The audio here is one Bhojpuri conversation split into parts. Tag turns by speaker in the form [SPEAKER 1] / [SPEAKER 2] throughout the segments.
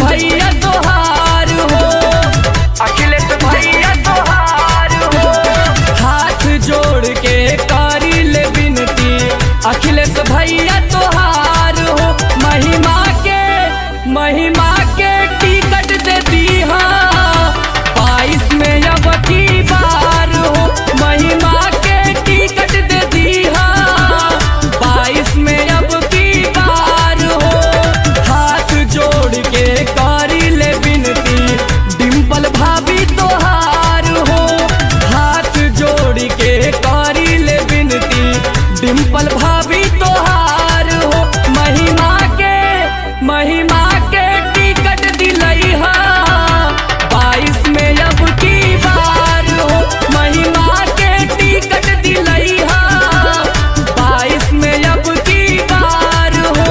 [SPEAKER 1] भैया तोहार हो,
[SPEAKER 2] अखिलेश भैया तोहार हो।
[SPEAKER 1] हाथ जोड़ के करी ले विनती अखिलेश भैया तोहार हो। महिमा के टिकट दे दीहा 22 में अब की बार हो। महिमा के टिकट दे दीहा 22 में अब की बार हो। हाथ जोड़ के करी ले विनती डिम्पल भाभी तोहार हो। हाथ जोड़ के करी ले विनती डिम्पल भाभी तोहार हो। महिमा के टिकट दिलैहा 22 में अब की बार हो। महिमा के टिकट दिलैहा 22 में अब की बार हो।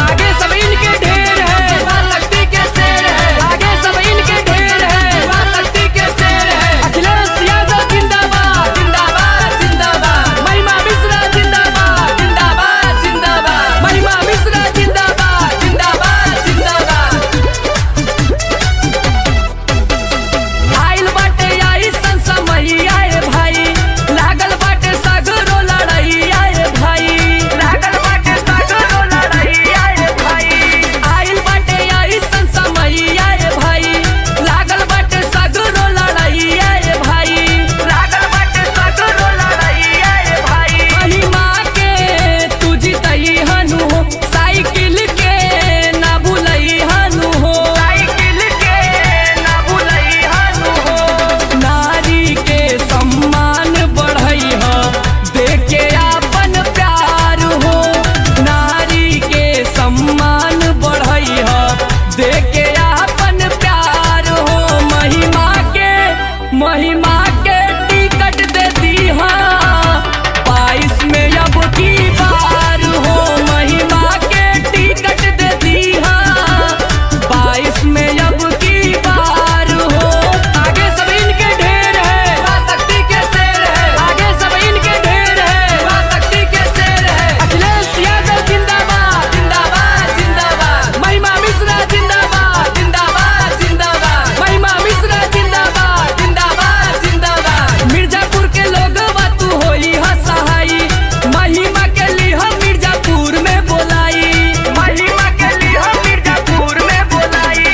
[SPEAKER 1] आगे सब इनके ढेर है, शक्ति के शेर है। आगे सब इनके ढेर है, शक्ति के शेर है। अखिलेश यादव जिंदाबाद जिंदाबाद जिंदाबाद। महिमा मिश्रा जिंदाबाद जिंदाबाद जिंदाबाद। महिमा मिश्रा जिंदाबाद जिंदाबाद जिंदाबाद। आइल बाटे आई संसमैया भाई, लागल बाटे सगरो लड़ैया भाई।
[SPEAKER 2] लागल बाटे सगरो लड़ैया भाई।
[SPEAKER 1] आइल बाटे आई संसमैया भाई, लागल बाटे सगरो लड़ैया भाई।
[SPEAKER 2] लागल बाटे सगरो लड़ैया भाई।
[SPEAKER 1] महिमा के तू जितई हनु हो, साइकिल के ना भूलई हनु हो।
[SPEAKER 2] साइकिल के ना भूलई हनु हो।
[SPEAKER 1] नारी के सम्मान बढ़ई ह, देखे आपन प्यार हो। नारी के सम्मान बढ़ई ह, देखे आपन प्यार हो। महिमा के टिकट दे दीहा 22 में अब की बार हो। महिमा के टिकट दे दीहा 22 में अब की बार हो। आगे सब इनके ढेर है, शक्ति के शेर है। आगे सब इनके ढेर है, शक्ति के शेर है। अखिलेश यादव जिंदाबाद जिंदाबाद जिंदाबाद। महिमा मिश्रा जिंदाबाद जिंदाबाद जिंदाबाद। महिमा मिश्रा जिंदाबाद जिंदाबाद जिंदाबाद। मिर्जापुर के लोग तू होई ह सहाई, महिमा के लिए मिर्जापुर में बोलाई।
[SPEAKER 2] महिमा के लिए मिर्जापुर में बोलाई।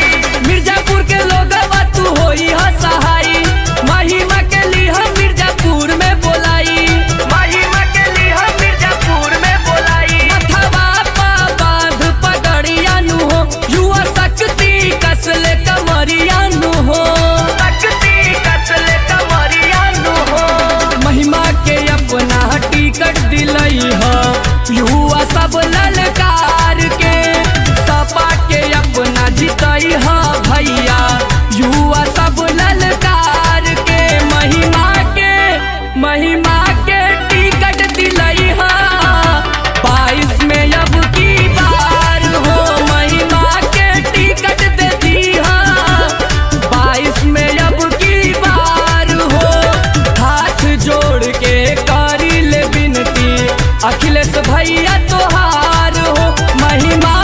[SPEAKER 1] मिर्जापुर के लोग तू होई ह सहाई, महिमा के लिए मिर्जापुर में बोलाई।
[SPEAKER 2] महिमा के लिए मिर्जापुर में बोलाई।
[SPEAKER 1] मथवा पा बांध पगड़िया नु हो, युवा शक्ति कसले कमरिया नु हो।
[SPEAKER 2] शक्ति कसले कमरिया नु हो।
[SPEAKER 1] महिमा के अपना टिकट दिलई ह, युवा सब ललकार के। सपा के अपना जितई ह भैया, युवा सब ललकार के। महिमा के टिकट दिलई ह 22 में अब की बार हो। महिमा के टिकट दे दीहा 22 में अब की बार हो। हाथ जोड़ के करी ले विनती अखिलेश भैया तोहार हो। महिमा